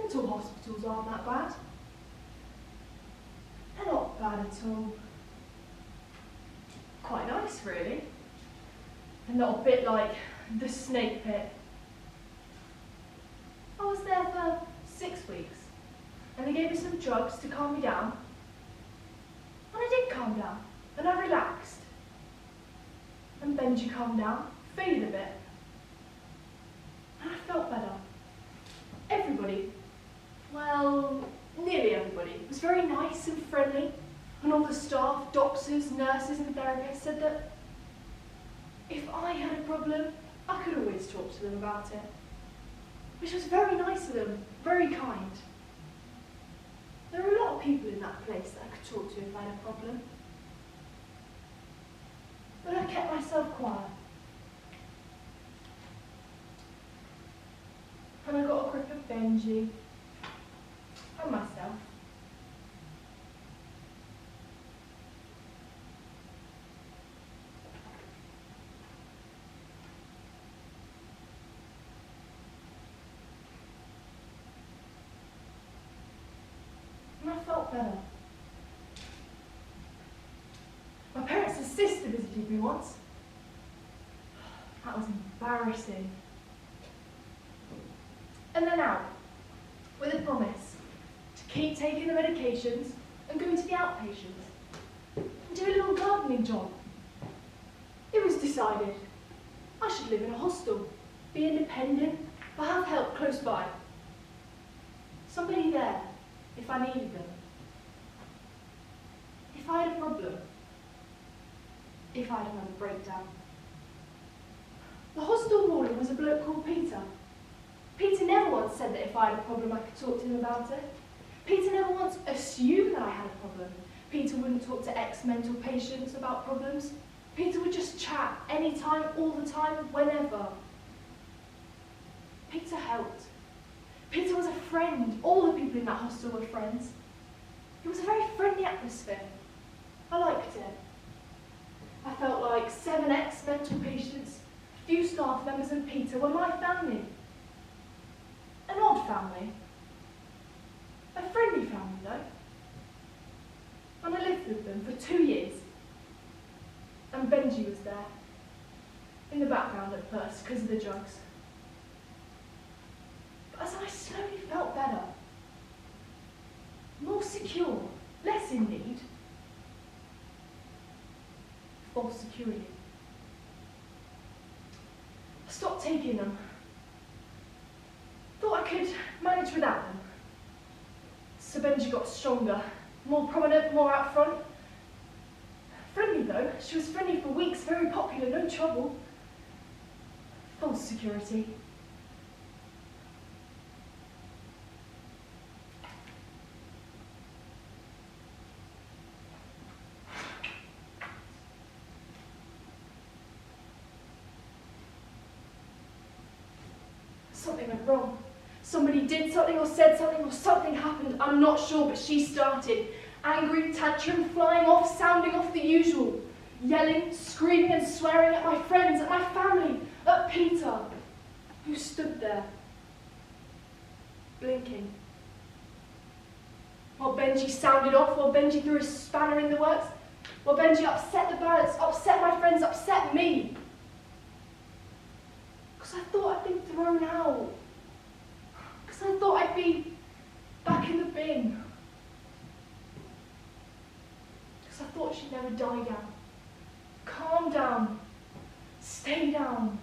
mental hospitals aren't that bad. They're not bad at all. Quite nice, really. And not a bit like the snake pit. I was there for 6 weeks, and they gave me some drugs to calm me down. And I did calm down, and I relaxed. And Benji calmed down, faded a bit. And I felt better. Everybody, well, nearly everybody, was very nice and friendly. And all the staff, doctors, nurses and therapists said that if I had a problem, I could always talk to them about it. Which was very nice of them, very kind. There were a lot of people in that place that I could talk to if I had a problem. But I kept myself quiet. And I got a grip of Benji and myself. And I felt better. My parents' sister visited me once. That was embarrassing. And then out, with a promise to keep taking the medications and going to the outpatients and do a little gardening job. It was decided I should live in a hostel, be independent, but have help close by. Somebody there if I needed them. If I had a problem. If I had another breakdown. The hostel warden was a bloke called Peter. Peter never once said that if I had a problem I could talk to him about it. Peter never once assumed that I had a problem. Peter wouldn't talk to ex-mental patients about problems. Peter would just chat anytime, all the time, whenever. Peter helped. Peter was a friend. All the people in that hostel were friends. It was a very friendly atmosphere. I liked it. I felt like 7 ex-mental patients, a few staff members and Peter were my family. An odd family. A friendly family though. And I lived with them for 2 years. And Benji was there. In the background at first because of the drugs. But as I slowly felt better, more secure, less in need, false security. I stopped taking them. Thought I could manage without them. So Benji got stronger, more prominent, more out front. Friendly though, she was friendly for weeks, very popular, no trouble. False security. Something went wrong. Somebody did something or said something or something happened, I'm not sure, but she started. Angry, tantrum, flying off, sounding off the usual. Yelling, screaming and swearing at my friends, at my family, at Peter, who stood there, blinking. While Benji sounded off, while Benji threw a spanner in the works, while Benji upset the balance, upset my friends, upset me. Because I thought I'd been thrown out. Because I thought I'd be back in the bin. Because I thought she'd never die down. Calm down. Stay down.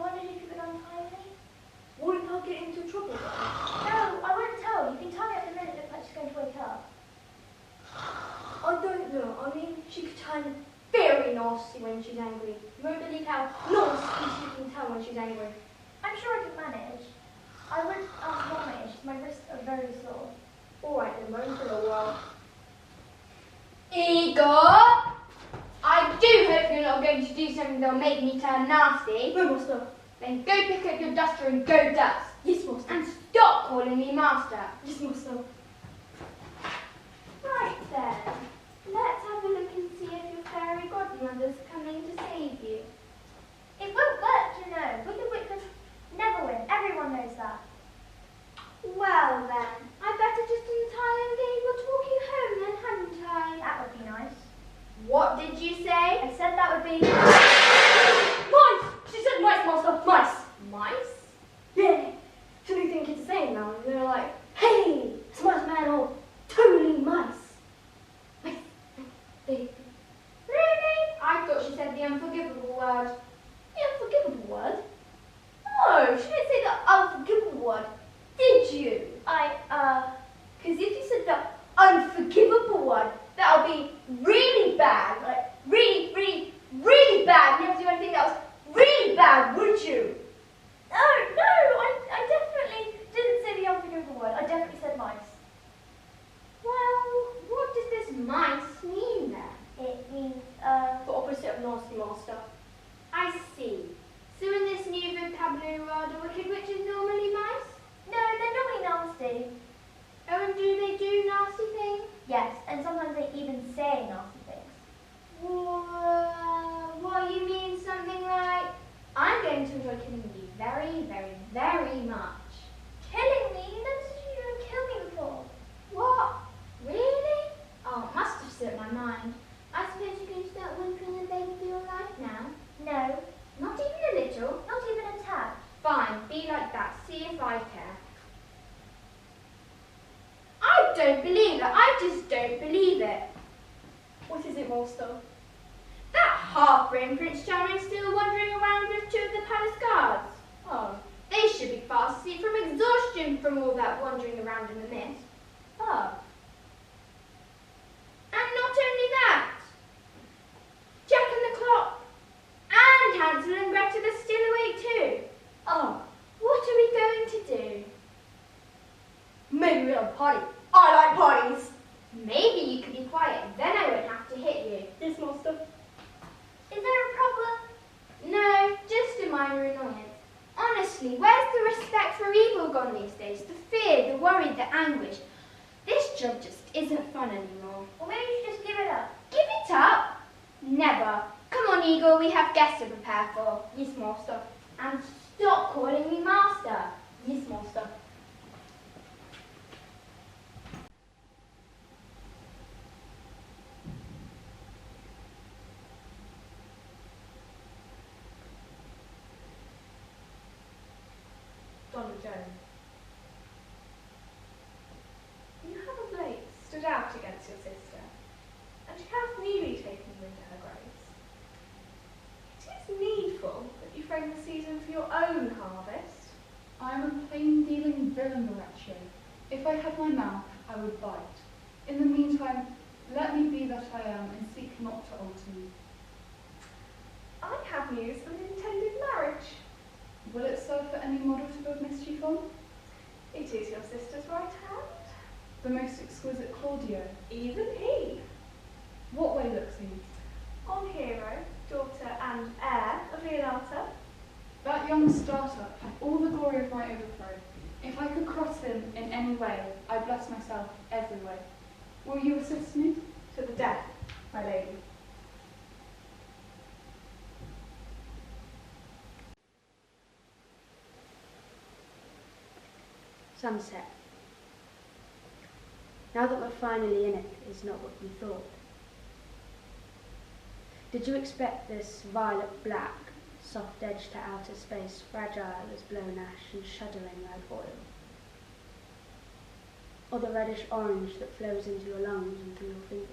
wondered if you could untie me. Wouldn't I get into trouble then? No, I wouldn't tell. You can tie me up the minute it looks like she's going to wake up. I don't know. I mean, she could turn very nasty when she's angry. You won't believe how nasty she can turn when she's angry. I'm sure I could manage. I would ask Mom it. My wrists are very sore. All right, then, won't for a while. Igor! I do hope you're not going to do something that'll make me turn nasty. No, master. Then go pick up your duster and go dust. Yes, master. And stop calling me master. Yes, master. Right then, let's have a look and see if your fairy godmother's coming to save you. It won't work, you know. Wicked Witches never win. Everyone knows that. Well then, I better just untie and get you talking home then, hadn't I? That would be nice. What did you say? I said that would be... Mice! She said mice, master. Mice. Mice? Yeah. So they think it's the same now. And they're like, hey, it's mice man or totally mice. Mice. They... Really? I thought she said the unforgivable word. The unforgivable word? No, she didn't say the unforgivable word. Did you? Because if you said the unforgivable word, that would be really bad. Like, really, really, really bad. You never do anything that was really bad, would you? No, I definitely didn't say the unforgivable word. I definitely said mice. Well, what does this mice mean then? It means, The opposite of nasty master. I see. So in this new vocabulary world, are wicked witches normally mice? no, they're normally nasty. Oh, and do they do nasty things? Yes, and sometimes they even say nasty things. Well, you mean something like, I'm going to enjoy killing you very, very, very much. Killing me? You never said you were going to kill me before. What? Really? Oh, it must have slipped my mind. I suppose you're going to start whimpering and begging for your life now? No, Not even a little? not even a tad. Fine, be like that. See if I care. I don't believe it. I just don't believe it. What is it, master? That half-brained Prince Charming still wandering around with two of the palace guards. Oh. They should be fast asleep from exhaustion from all that wandering around in the mist. Oh. And not only that, Jack and the clock and Hansel and Gretel are still awake too. Oh. What are we going to do? Maybe we'll have a party. I like parties. Maybe you could be quiet, then I won't have to hit you. Yes, master. Is there a problem? No, just a minor annoyance. Honestly, where's the respect for evil gone these days? The fear, the worry, the anguish. This job just isn't fun anymore. Or maybe you should just give it up. Give it up? Never. Come on, Eagle, we have guests to prepare for. Yes, master. And stop calling me master. Yes, master. Donald Jones. You have of late stood out against your sister, and she has newly taken you into her grace. It is needful that you frame the season for your own harvest. I am a plain-dealing villain, Horatio. If I had my mouth, I would bite. In the meantime, let me be that I am, and seek not to alter me. I have news of an intended marriage. Will it serve for any model to build mischief on? It is your sister's right hand. The most exquisite Claudio. Even he. What way looks he? On Hero, daughter and heir of Leonata. That young startup had all the glory of my overthrow. If I could cross him in any way, I bless myself every way. Will you assist me? To the death, my lady. Sunset. Now that we're finally in it, is not what we thought. Did you expect this violet black, soft edge to outer space, fragile as blown ash and shuddering like oil? Or the reddish orange that flows into your lungs and through your fingers?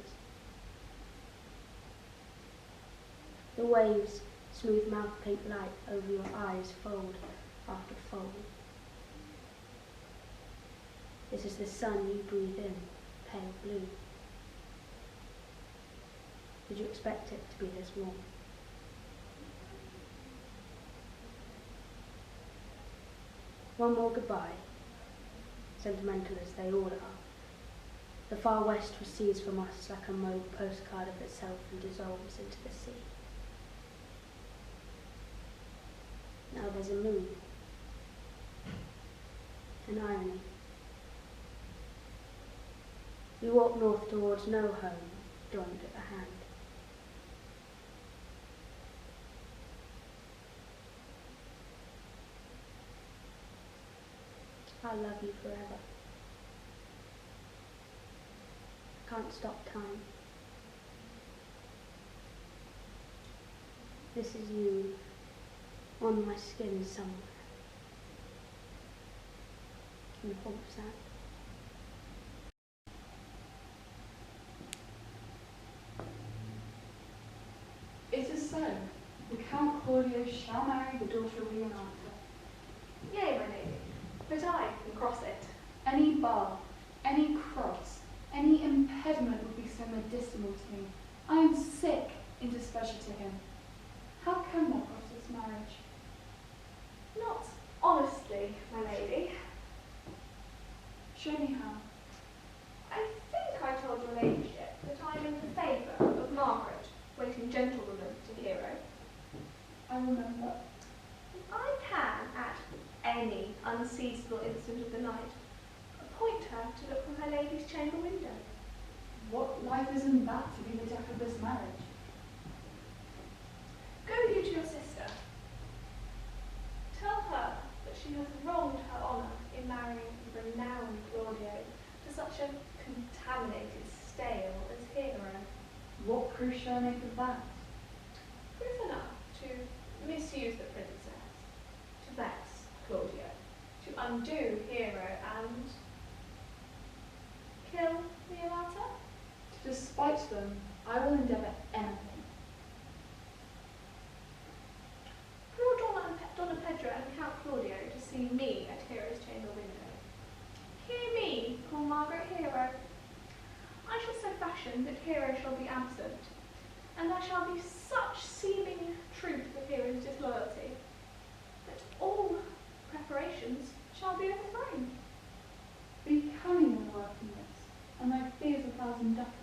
The waves smooth mouth paint light over your eyes, fold after fold. This is the sun you breathe in, pale blue. Did you expect it to be this warm? One more goodbye, sentimental as they all are. The far west recedes from us like a mauve postcard of itself and dissolves into the sea. Now there's a moon, an irony. We walk north towards no home, joined at the hand. I'll love you forever. I can't stop time. This is you on my skin somewhere. In the form of sand. It is so. The Count Claudio shall marry the daughter of Leonardo. Yea, my lady, but I can cross it. Any bar, any cross, any impediment would be so medicinal to me. I am sick in displeasure to him. How can one cross this marriage? Not honestly, my lady. Show me how. I think I told your ladyship that I am in the favour of Margaret, waiting gentlewoman to Hero. I remember. I can, at any unseasonable instant of the night, appoint her to look from her lady's chamber window. What life is in that to be the death of this marriage? Go you to your sister. Tell her that she has wronged her honour in marrying the renowned Claudio to such a contaminated stale as Hero. What proof shall I make of that? Proof enough to misuse the princess, to vex Claudio, to undo Hero and kill Violetta? To despite them, I will endeavour anything. Draw Donna Pedro and Count Claudio to see me at Hero's chamber window. Hear me, call Margaret Hero. I shall so fashion that Hero shall be absent, and there shall be such seeming truth of Hero's disloyalty that all preparations shall be overthrown. Be cunning in working this, and thy fears 1,000 ducats.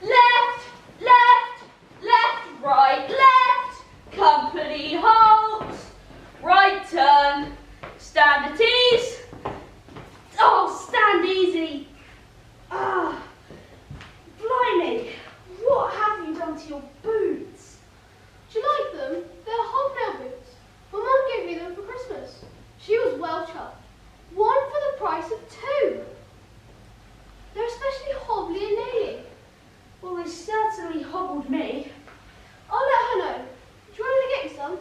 Left, left, left, right, left. Company halt. Right turn. Stand at ease. Oh, stand easy. Ah, blimey. What have you done to your boots? Do you like them? They're hobnail boots. My mum gave me them for Christmas. She was well chuffed. One for the price of two. They're especially hobbly and naily. Well, they certainly hobbled me. I'll let her know. Do you want me to get you some?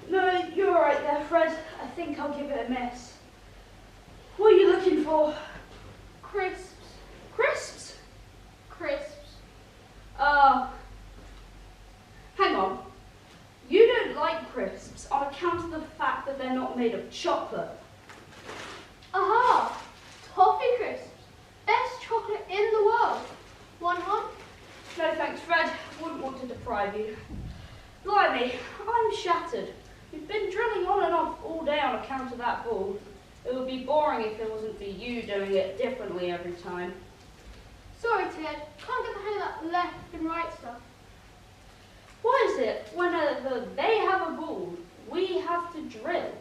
No, you're all right there, Fred. I think I'll give it a miss. What are you looking for? Crisps. Crisps? Crisps. Hang on. You don't like crisps on account of the fact that they're not made of chocolate. Aha! Toffee crisps. Best chocolate in the world. Want one? No thanks, Fred. Wouldn't want to deprive you. Blimey, I'm shattered. We've been drilling on and off all day on account of that ball. It would be boring if it wasn't for you doing it differently every time. Sorry, Ted. Can't get the hang of that left and right stuff. Why is it whenever they have a ball, we have to drill?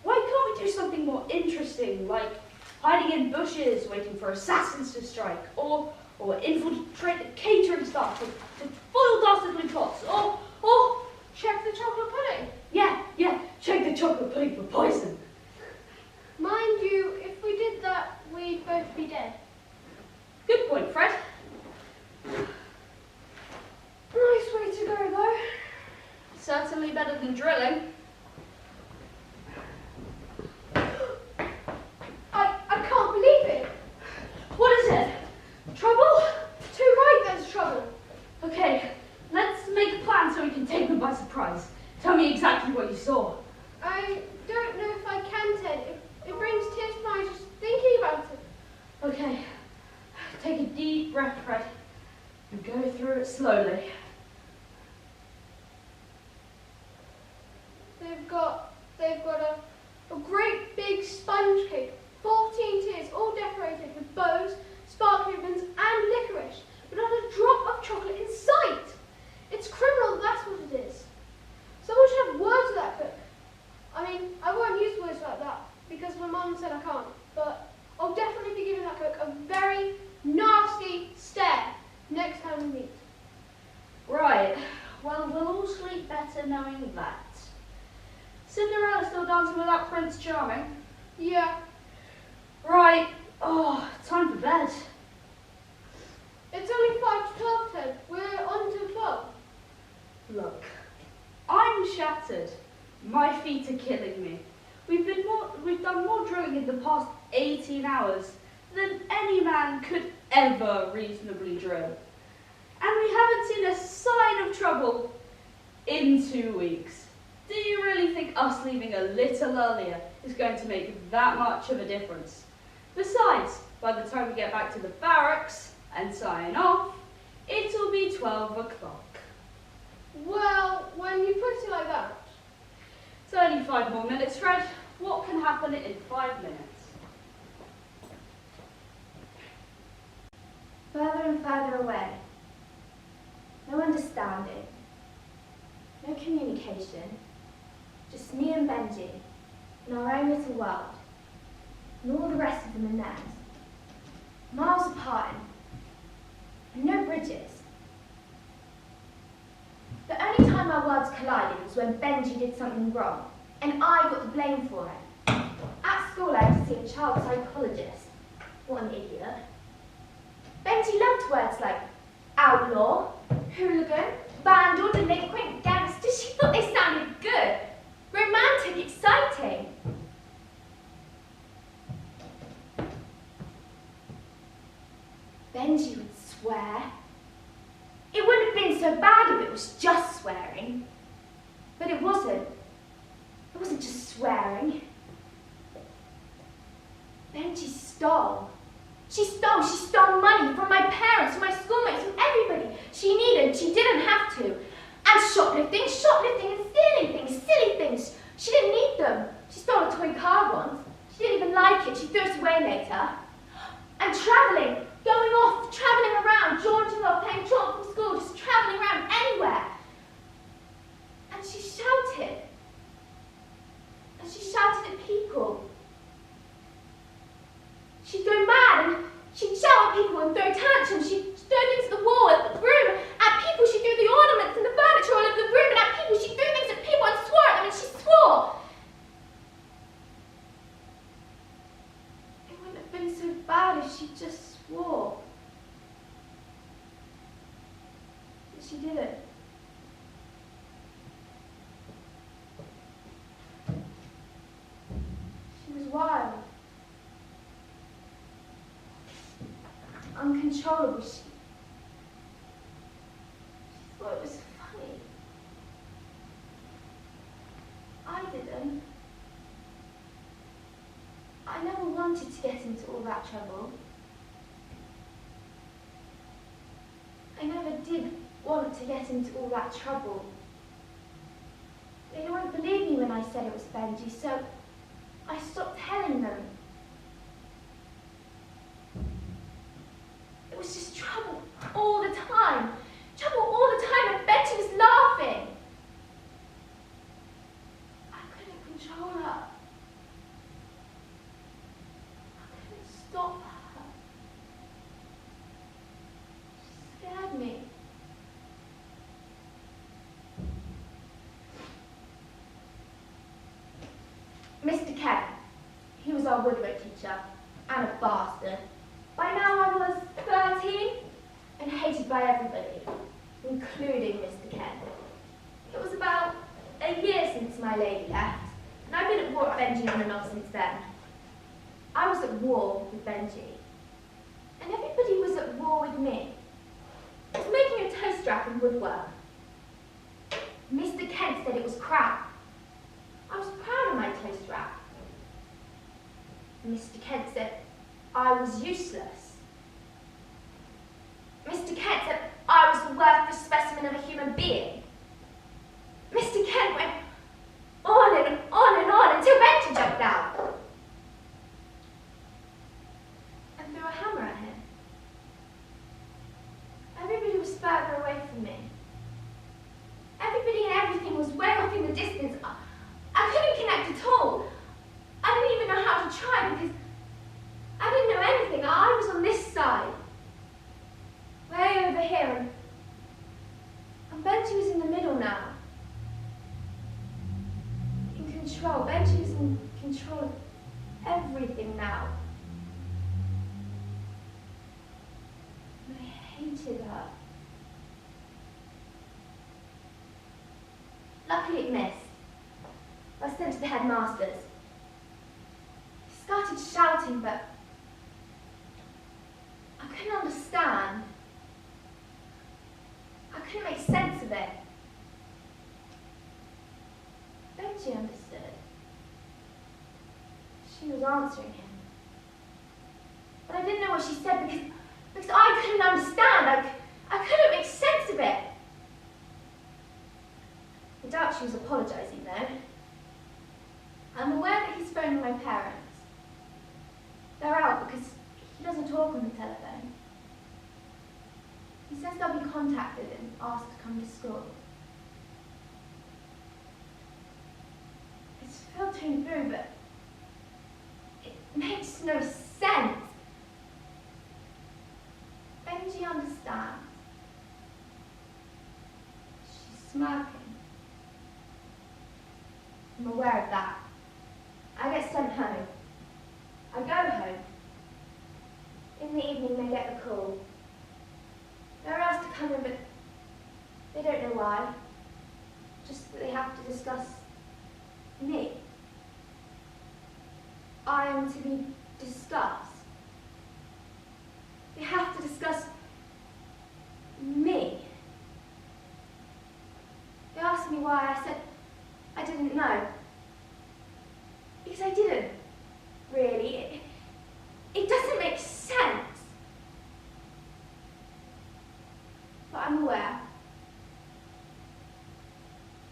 Why can't we do something more interesting, like hiding in bushes waiting for assassins to strike, or infiltrate the catering staff to foil dastardly plots, or Check the chocolate pudding. yeah, check the chocolate pudding for poison. Mind you, if we did that, we'd both be dead. Good point, Fred. Nice way to go, though. Certainly better than drilling. I can't believe it. go through it slowly. They've got a great big sponge cake, 14 tiers, all decorated with bows, sparkly ribbons, and licorice, but not a drop of chocolate in sight. It's criminal, that's what it is. Someone should have words with that cook. I mean, I won't use words like that because my mum said I can't, but I'll definitely be giving that cook a very nasty stare next time we meet. Right, well, we'll all sleep better knowing that. Cinderella still dancing with that Prince Charming? Yeah, Right, oh, time for bed. it's only 5 to 12, Ted. We're on till 12. Look, I'm shattered. My feet are killing me. We've done more drilling in the past 18 hours than any man could ever reasonably drill. And we haven't seen a sign of trouble in 2 weeks. Do you really think us leaving a little earlier is going to make that much of a difference? Besides, by the time we get back to the barracks and sign off, it'll be 12 o'clock. Well, when you put it like that, It's only 5 more minutes, Fred. What can happen in 5 minutes? Further and further away. No understanding. No communication. Just me and Benji in our own little world. And all the rest of them in theirs. Miles apart and no bridges. The only time our worlds collided was when Benji did something wrong, and I got the blame for it. At school I had to see a child psychologist. What an idiot. Benji loved words like outlaw, hooligan, vandal, delinquent, gangster. She thought they sounded good. Romantic, exciting. Benji would swear. It wouldn't have been so bad if it was just swearing. But it wasn't. It wasn't just swearing. Benji stole. She stole money from my parents, from my schoolmates, from everybody she needed. She didn't have to. And shoplifting and stealing things, silly things. She didn't need them. She stole a toy car once. She didn't even like it. She threw it away later. And travelling, going off, travelling around, jaunting off, playing trot from school, just travelling around anywhere. And she shouted. And she shouted at people. She'd go mad and she'd shout at people and throw tantrums. She'd throw things at the wall, at the room, at people. She'd throw the ornaments and the furniture all over the room and at people. She'd throw things at people and swore at them and she swore. It wouldn't have been so bad if she just swore. But she didn't. She was wild. Uncontrollable. She thought it was funny. I didn't. I never wanted to get into all that trouble. I never did want to get into all that trouble. They wouldn't believe me when I said it was Benji, so I stopped telling them. It was just trouble all the time. Trouble all the time, and Betty was laughing. I couldn't control her. I couldn't stop her. She scared me. Mr. Kemp, he was our woodwork teacher, and a bastard. By now I was 13 and hated by everybody, including Mr. Kent. It was about a year since my lady left, and I've been at war with Benji on and off since then. I was at war with Benji, and everybody was at war with me. I was making a toast rack in woodwork. Mr. Kent said it was crap. I was proud of my toast rack. Mr. Kent said I was useless. Mr. Kent said I being. Mr. Kent went on and on and on until Benji jumped out and threw a hammer at him. Everybody was further away from me. Everybody and everything was way off in the distance. I couldn't connect at all. I didn't even know how to try because I didn't know anything. I was on this side, way over here, and Benji was in the middle now. In control. Benji was in control of everything now. And I hated her. Luckily it missed. I was sent to the headmasters. He started shouting, but I couldn't understand. I couldn't make sense of it. Benji understood. She was answering him. But I didn't know what she said because I couldn't understand. I couldn't make sense of it. I doubt she was apologising though. I'm aware that he's phoning my parents. They're out because he doesn't talk on the telephone. He says they'll be contacted and asked to come to school. It's filtering through, but it makes no sense. Benji understands. She's smirking. I'm aware of that. I get sent home. I go home. In the evening they get the call. They're asked to come in, but they don't know why. Just that they have to discuss me. I am to be discussed. They have to discuss me. They asked me why. I said I didn't know. Because I didn't, really. It doesn't make sense. But I'm aware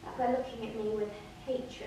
that they're looking at me with hatred.